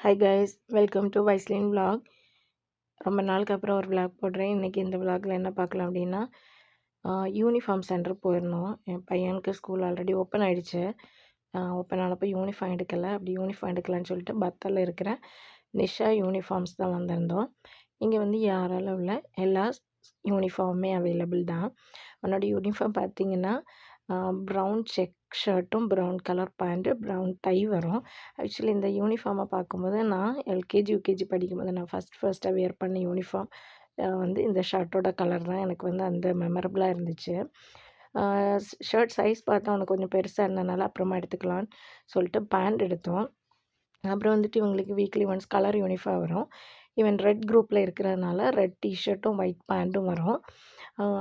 Hi guys, welcome to வைஸ்லின் vlog. ரொம்ப நாளுக்கு அப்புறம் ஒரு vlog போடுறேன். இன்றைக்கி இந்த vlogல என்ன பார்க்கலாம் அப்படின்னா, யூனிஃபார்ம் சென்டர் போயிருந்தோம். என் பையனுக்கு ஸ்கூல் ஆல்ரெடி ஓப்பன் ஆகிடுச்சு. ஓப்பன் ஆனப்போ யூனிஃபார்ம் எடுக்கலை. அப்படி யூனிஃபார்ம் எடுக்கலான்னு சொல்லிட்டு பத்தலில் இருக்கிற நிஷா யூனிஃபார்ம்ஸ் தான் வந்திருந்தோம். இங்கே வந்து யாரால உள்ள எல்லா யூனிஃபார்முமே அவைலபிள் தான். அவனோட யூனிஃபார்ம் பார்த்தீங்கன்னா ப்ரௌன் செக் ஷர்ட்டும் brown colour pant brown tie வரும். ஆக்சுவலி இந்த யூனிஃபார்மை பார்க்கும்போது நான் எல்கேஜி யூகேஜி படிக்கும்போது நான் ஃபஸ்ட்டாக வியர் பண்ண யூனிஃபார்ம் வந்து இந்த ஷர்ட்டோட கலர் தான் எனக்கு வந்து அந்த மெமரபுளாக இருந்துச்சு. ஷர்ட் சைஸ் பார்த்தா அவனுக்கு கொஞ்சம் பெருசாக இருந்ததுனால அப்புறமா எடுத்துக்கலான்னு சொல்லிட்டு பேண்ட் எடுத்தோம். அப்புறம் வந்துட்டு இவங்களுக்கு வீக்லி ஒன்ஸ் கலர் யூனிஃபார்ம் வரும். ஈவன் ரெட் குரூப்பில் இருக்கிறதுனால ரெட் டிஷர்ட்டும் ஒயிட் பேண்ட்டும் வரும்.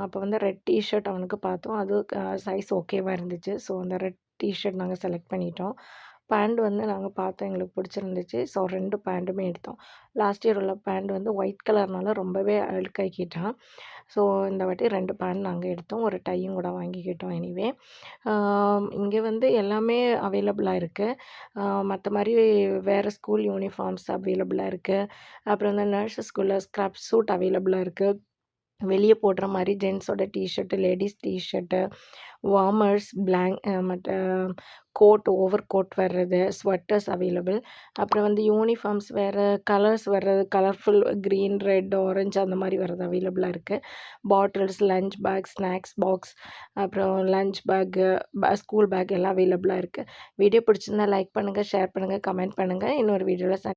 அப்போ வந்து ரெட் டிஷர்ட் அவனுக்கு பார்த்தோம். அது சைஸ் ஓகேவாக இருந்துச்சு. ஸோ அந்த ரெட் டிஷர்ட் நாங்கள் செலக்ட் பண்ணிட்டோம். பேண்ட் வந்து நாங்கள் பார்த்தோம், எங்களுக்கு பிடிச்சிருந்துச்சு. ஸோ 2 பேண்ட்டுமே எடுத்தோம். லாஸ்ட் இயர் உள்ள பேண்ட் வந்து ஒயிட் கலர்னால ரொம்பவே அழுக்காக்கிட்டான். ஸோ இந்த வாட்டி 2 பேண்ட் நாங்கள் எடுத்தோம். ஒரு டையும் கூட வாங்கிக்கிட்டோம். எனிவே இங்கே வந்து எல்லாமே அவைலபிளாக இருக்குது. மற்ற மாதிரி வேறு ஸ்கூல் யூனிஃபார்ம்ஸ் அவைலபிளாக இருக்குது. அப்புறம் வந்து நர்ஸஸ் ஸ்கூலில் ஸ்க்ரப் சூட் அவைலபிளாக இருக்குது. வெளியே போடுற மாதிரி ஜென்ஸோட டிஷர்ட்டு, லேடீஸ் டிஷர்ட்டு, வார்மர்ஸ், மற்ற கோட், ஓவர் கோட் வர்றது, ஸ்வெட்டர்ஸ் அவைலபிள். அப்புறம் வந்து யூனிஃபார்ம்ஸ் வேறு கலர்ஸ் வர்றது, கலர்ஃபுல் க்ரீன், ரெட், ஆரஞ்சு அந்த மாதிரி வர்றது அவைலபிளாக இருக்குது. Bottles, lunch bag, snacks box, அப்புறம் லஞ்ச் பேக்கு, ஸ்கூல் பேக் எல்லாம் அவைலபிளாக இருக்குது. வீடியோ பிடிச்சிருந்தா லைக் பண்ணுங்கள், ஷேர் பண்ணுங்கள், கமெண்ட் பண்ணுங்கள். இன்னொரு வீடியோவில்